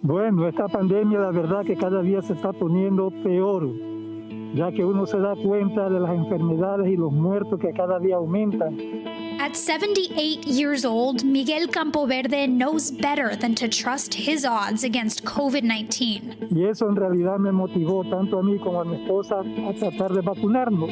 Bueno, esta pandemia la verdad que cada día se está poniendo peor, ya que uno se da cuenta de las enfermedades y los muertos que cada día aumentan. At 78 years old, Miguel Campoverde knows better than to trust his odds against COVID-19. Y eso en realidad me motivó tanto a mí como a mi esposa a tratar de vacunarnos.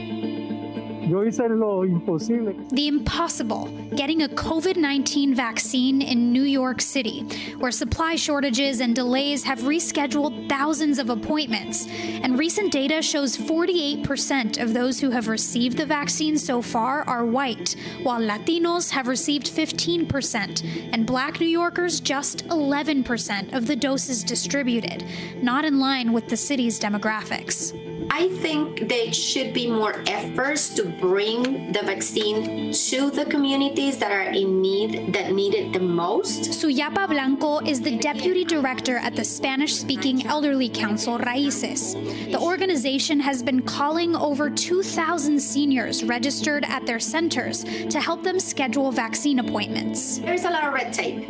Yo hice lo imposible. The impossible, getting a COVID-19 vaccine in New York City, where supply shortages and delays have rescheduled thousands of appointments. And recent data shows 48% of those who have received the vaccine so far are white, while Latinos have received 15%, and Black New Yorkers just 11% of the doses distributed, not in line with the city's demographics. I think there should be more efforts to bring the vaccine to the communities that are in need, that need it the most. Suyapa Blanco is the deputy director at the Spanish-speaking elderly council Raíces. The organization has been calling over 2,000 seniors registered at their centers to help them schedule vaccine appointments. There's a lot of red tape.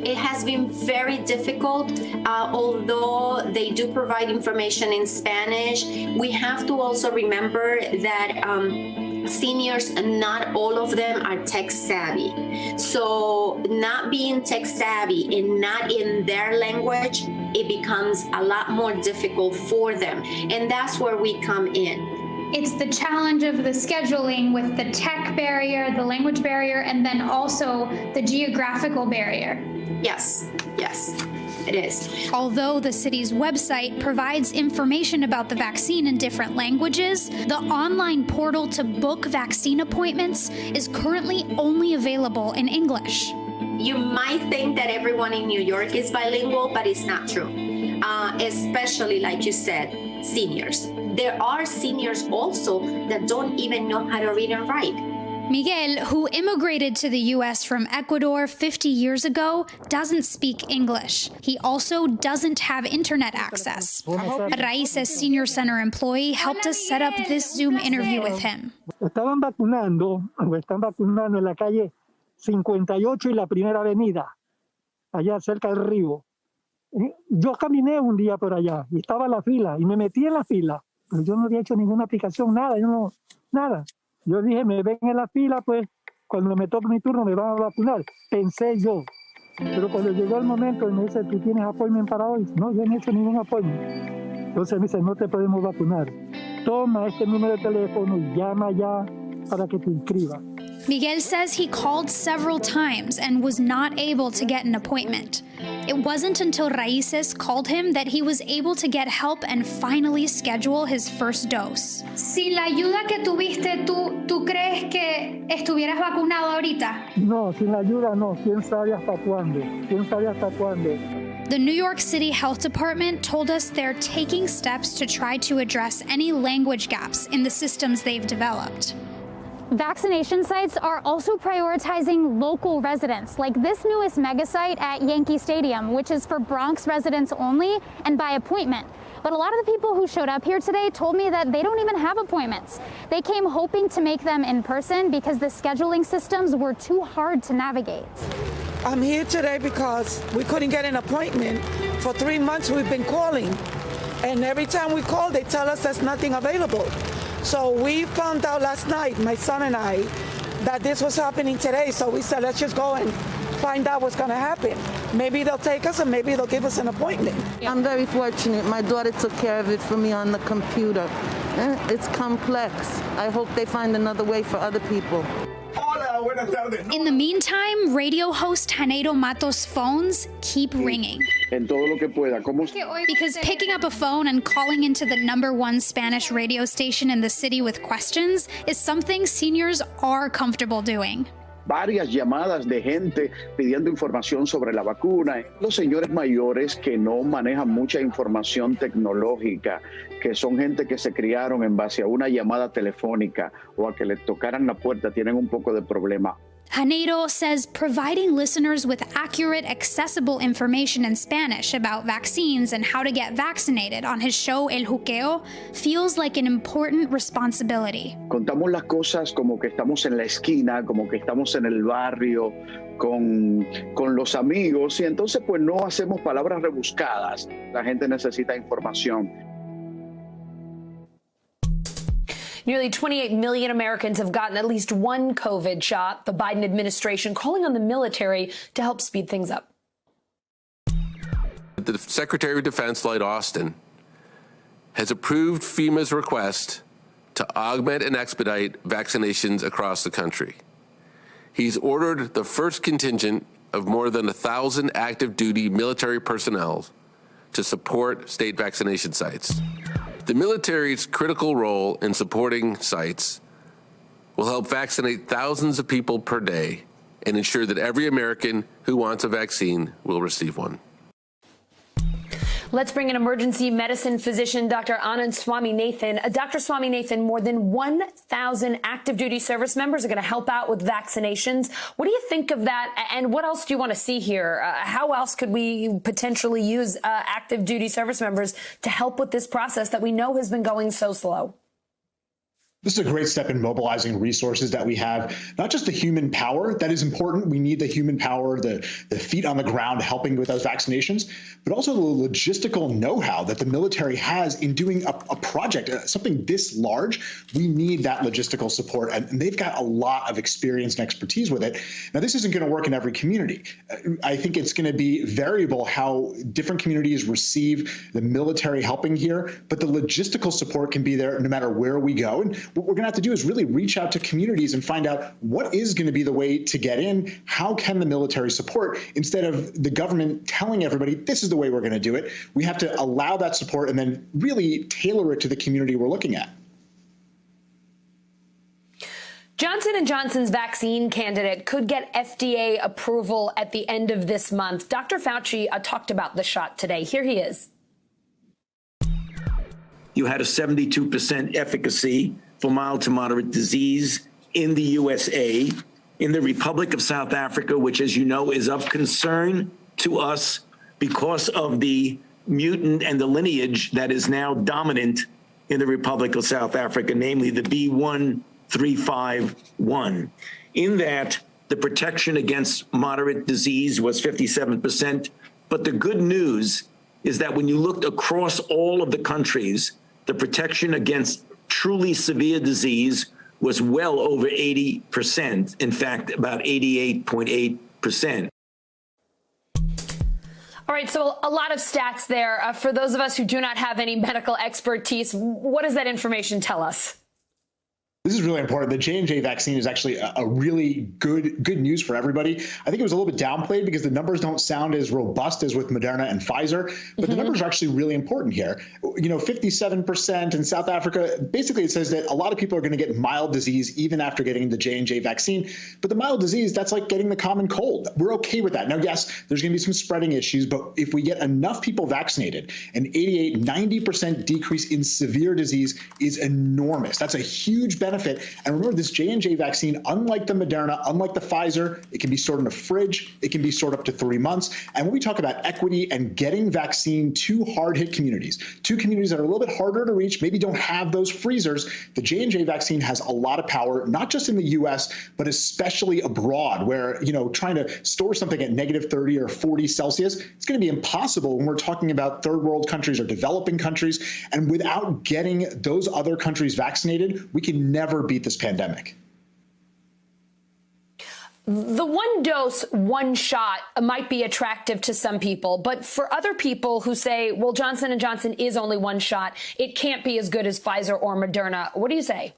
It has been very difficult, although they do provide information in Spanish. We have to also remember that seniors, not all of them are tech savvy. So not being tech savvy and not in their language, it becomes a lot more difficult for them. And that's where we come in. It's the challenge of the scheduling with the tech barrier, the language barrier, and then also the geographical barrier. Yes, it is. Although the city's website provides information about the vaccine in different languages, the online portal to book vaccine appointments is currently only available in English. You might think that everyone in New York is bilingual, but it's not true. Especially, like you said, seniors. There are seniors also that don't even know how to read and write. Miguel, who immigrated to the U.S. from Ecuador 50 years ago, doesn't speak English. He also doesn't have internet access. A Raíces Senior Center employee helped us set up this Zoom interview with him. Están vacunando en la calle 58 y la Primera Avenida, allá cerca del río. Yo caminé un día por allá y estaba la fila y me metí en la fila, pero yo no había hecho ninguna aplicación, nada. Yo dije, me ven en la fila, pues cuando me toque mi turno me van a vacunar. Pensé yo. Pero cuando llegó el momento y me dice, ¿tú tienes appointment para hoy? No, yo no he hecho ningún appointment. Entonces me dice, no te podemos vacunar. Toma este número de teléfono y llama ya para que te inscribas. Miguel says he called several times and was not able to get an appointment. It wasn't until Raíces called him that he was able to get help and finally schedule his first dose. Sin la ayuda que tuviste, ¿tú crees que estuvieras vacunado ahorita? No, sin la ayuda no. ¿Quién sabe hasta cuándo? The New York City Health Department told us they're taking steps to try to address any language gaps in the systems they've developed. Vaccination sites are also prioritizing local residents, like this newest mega site at Yankee Stadium, which is for Bronx residents only and by appointment. But a lot of the people who showed up here today told me that they don't even have appointments. They came hoping to make them in person because the scheduling systems were too hard to navigate. I'm here today because we couldn't get an appointment. For 3 months we've been calling, and every time we call they tell us there's nothing available. So we found out last night, my son and I, that this was happening today. So we said, let's just go and find out what's going to happen. Maybe they'll take us and maybe they'll give us an appointment. I'm very fortunate. My daughter took care of it for me on the computer. It's complex. I hope they find another way for other people. In the meantime, radio host Janeiro Matos' phones keep ringing. En todo lo que pueda. Because picking up a phone and calling into the #1 Spanish radio station in the city with questions is something seniors are comfortable doing. Varias llamadas de gente pidiendo información sobre la vacuna. Los señores mayores que no manejan mucha información tecnológica, que son gente que se criaron en base a una llamada telefónica o a que les tocaran la puerta, tienen un poco de problema. Janeiro says providing listeners with accurate, accessible information in Spanish about vaccines and how to get vaccinated on his show El Juqueo feels like an important responsibility. Contamos las cosas como que estamos en la esquina, como que estamos en el barrio, con los amigos, y entonces pues no hacemos palabras rebuscadas. La gente necesita información. Nearly 28 million Americans have gotten at least one COVID shot. The Biden administration calling on the military to help speed things up. The Secretary of Defense, Lloyd Austin, has approved FEMA's request to augment and expedite vaccinations across the country. He's ordered the first contingent of more than 1,000 active duty military personnel to support state vaccination sites. The military's critical role in supporting sites will help vaccinate thousands of people per day and ensure that every American who wants a vaccine will receive one. Let's bring in emergency medicine physician Dr. Anand Swaminathan. Dr. Swaminathan, more than 1,000 active duty service members are going to help out with vaccinations. What do you think of that? And what else do you want to see here? How else could we potentially use active duty service members to help with this process that we know has been going so slow? This is a great step in mobilizing resources that we have, not just the human power that is important. We need the human power, the feet on the ground helping with those vaccinations, but also the logistical know-how that the military has in doing a project, something this large. We need that logistical support, and they've got a lot of experience and expertise with it. Now, this isn't going to work in every community. I think it's going to be variable how different communities receive the military helping here, but the logistical support can be there no matter where we go. And what we're going to have to do is really reach out to communities and find out what is going to be the way to get in. How can the military support, instead of the government telling everybody this is the way we're going to do it? We have to allow that support and then really tailor it to the community we're looking at. Johnson & Johnson's vaccine candidate could get FDA approval at the end of this month. Dr. Fauci talked about the shot today. Here he is. You had a 72% efficacy for mild to moderate disease in the USA. In the Republic of South Africa, which, as you know, is of concern to us because of the mutant and the lineage that is now dominant in the Republic of South Africa, namely the B.1.351. In that, the protection against moderate disease was 57%. But the good news is that when you looked across all of the countries, the protection against truly severe disease was well over 80%. In fact, about 88.8%. All right, so a lot of stats there. For those of us who do not have any medical expertise, what does that information tell us? This is really important. The J&J vaccine is actually a really good news for everybody. I think it was a little bit downplayed because the numbers don't sound as robust as with Moderna and Pfizer, but the numbers are actually really important here. You know, 57% in South Africa. Basically, it says that a lot of people are going to get mild disease even after getting the J&J vaccine. But the mild disease, that's like getting the common cold. We're okay with that. Now, yes, there's going to be some spreading issues, but if we get enough people vaccinated, an 90% decrease in severe disease is enormous. That's a huge benefit. And remember, this J&J vaccine, unlike the Moderna, unlike the Pfizer, it can be stored in a fridge. It can be stored up to 3 months. And when we talk about equity and getting vaccine to hard-hit communities, to communities that are a little bit harder to reach, maybe don't have those freezers, the J&J vaccine has a lot of power, not just in the U.S., but especially abroad, where, you know, trying to store something at -30 or 40 Celsius, it's going to be impossible when we're talking about third world countries or developing countries. And without getting those other countries vaccinated, we can never beat this pandemic. The one dose, one shot might be attractive to some people, but for other people who say, well, Johnson & Johnson is only one shot, it can't be as good as Pfizer or Moderna. What do you say?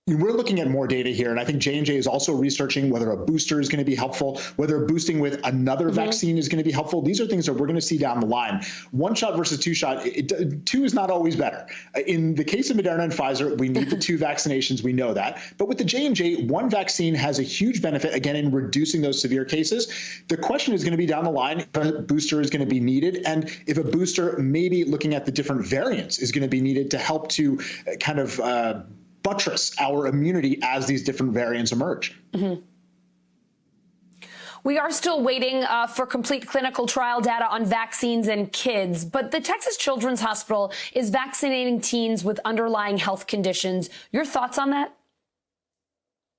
We're looking at more data here, and I think J&J is also researching whether a booster is going to be helpful, whether boosting with another vaccine is going to be helpful. These are things that we're going to see down the line. One shot versus two shot, two is not always better. In the case of Moderna and Pfizer, we need the two vaccinations. We know that. But with the J&J, one vaccine has a huge benefit, again, in reducing those severe cases. The question is going to be down the line if a booster is going to be needed, and if a booster, maybe looking at the different variants, is going to be needed to help to kind of buttress our immunity as these different variants emerge. We are still waiting for complete clinical trial data on vaccines and kids, but the Texas Children's Hospital is vaccinating teens with underlying health conditions. Your thoughts on that?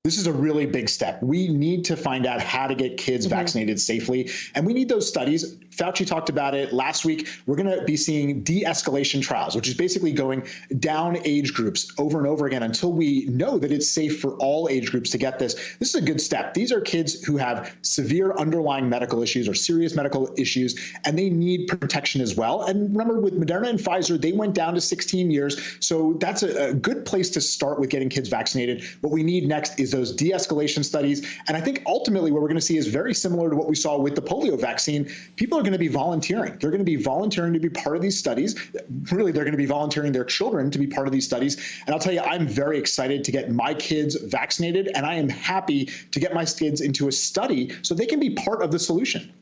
This is a really big step. We need to find out how to get kids vaccinated safely, and we need those studies. Fauci talked about it last week. We're going to be seeing de-escalation trials, which is basically going down age groups over and over again until we know that it's safe for all age groups to get this. This is a good step. These are kids who have severe underlying medical issues or serious medical issues, and they need protection as well. And remember, with Moderna and Pfizer, they went down to 16 years. So that's a good place to start with getting kids vaccinated. What we need next is those de-escalation studies. And I think ultimately what we're going to see is very similar to what we saw with the polio vaccine. People are going to be volunteering. They're going to be volunteering to be part of these studies. Really, they're going to be volunteering their children to be part of these studies. And I'll tell you, I'm very excited to get my kids vaccinated, and I am happy to get my kids into a study so they can be part of the solution.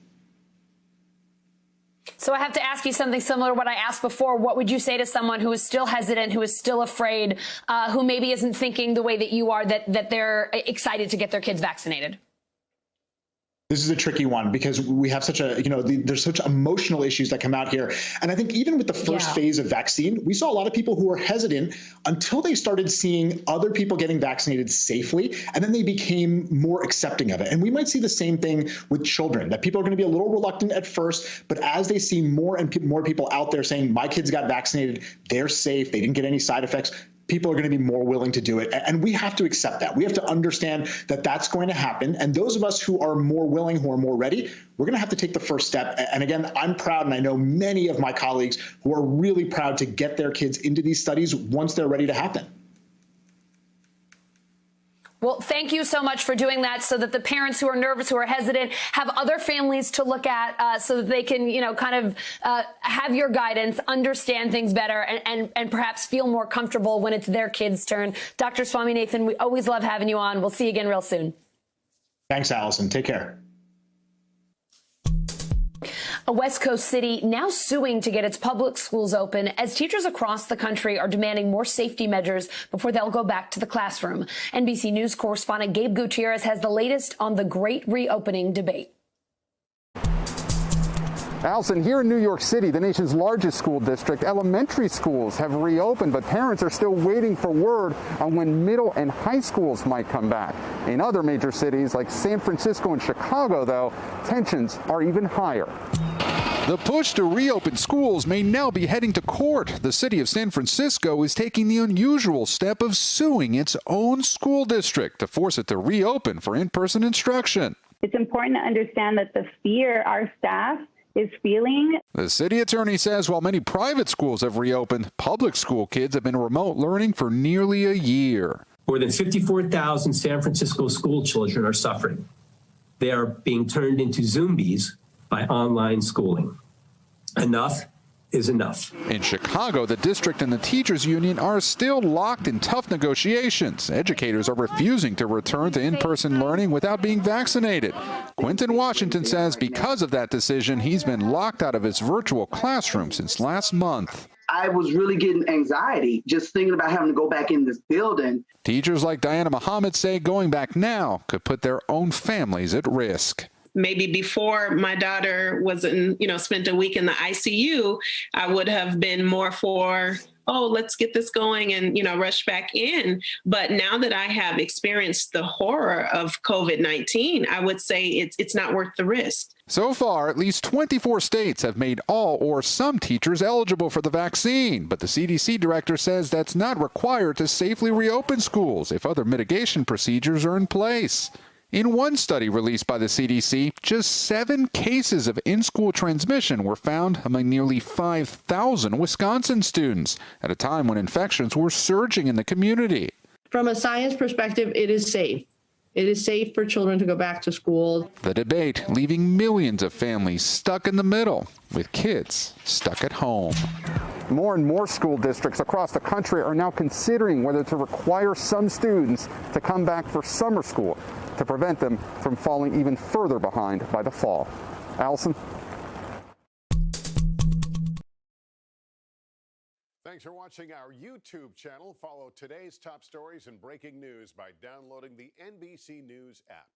So I have to ask you something similar to what I asked before. What would you say to someone who is still hesitant, who is still afraid, who maybe isn't thinking the way that you are, that they're excited to get their kids vaccinated? This is a tricky one because we have such a, there's such emotional issues that come out here. And I think even with the first phase of vaccine, we saw a lot of people who were hesitant until they started seeing other people getting vaccinated safely. And then they became more accepting of it. And we might see the same thing with children, that people are going to be a little reluctant at first. But as they see more and more people out there saying, my kids got vaccinated, they're safe, they didn't get any side effects, people are going to be more willing to do it. And we have to accept that. We have to understand that that's going to happen. And those of us who are more willing, who are more ready, we're going to have to take the first step. And again, I'm proud, and I know many of my colleagues who are really proud to get their kids into these studies once they're ready to happen. Well, thank you so much for doing that so that the parents who are nervous, who are hesitant, have other families to look at so that they can, kind of have your guidance, understand things better, and perhaps feel more comfortable when it's their kids' turn. Dr. Swaminathan, we always love having you on. We'll see you again real soon. Thanks, Allison. Take care. A West Coast city now suing to get its public schools open as teachers across the country are demanding more safety measures before they'll go back to the classroom. NBC News correspondent Gabe Gutierrez has the latest on the great reopening debate. Allison, here in New York City, the nation's largest school district, elementary schools have reopened, but parents are still waiting for word on when middle and high schools might come back. In other major cities like San Francisco and Chicago, though, tensions are even higher. The push to reopen schools may now be heading to court. The city of San Francisco is taking the unusual step of suing its own school district to force it to reopen for in-person instruction. It's important to understand that the fear our staff is feeling. The city attorney says while many private schools have reopened, public school kids have been remote learning for nearly a year. More than 54,000 San Francisco school children are suffering. They are being turned into zombies by online schooling. Enough is enough. In Chicago, the district and the teachers union are still locked in tough negotiations. Educators are refusing to return to in-person learning without being vaccinated. Quentin Washington says because of that decision, he's been locked out of his virtual classroom since last month. I was really getting anxiety just thinking about having to go back in this building. Teachers like Diana Muhammad say going back now could put their own families at risk. Maybe before my daughter was spent a week in the ICU, I would have been more for, oh, let's get this going and, rush back in. But now that I have experienced the horror of COVID-19, I would say it's not worth the risk. So far, at least 24 states have made all or some teachers eligible for the vaccine. But the CDC director says that's not required to safely reopen schools if other mitigation procedures are in place. In one study released by the CDC, just 7 cases of in-school transmission were found among nearly 5,000 Wisconsin students at a time when infections were surging in the community. From a science perspective, it is safe. It is safe for children to go back to school. The debate leaving millions of families stuck in the middle, with kids stuck at home. More and more school districts across the country are now considering whether to require some students to come back for summer school to prevent them from falling even further behind by the fall. Allison? Thanks for watching our YouTube channel. Follow today's top stories and breaking news by downloading the NBC News app.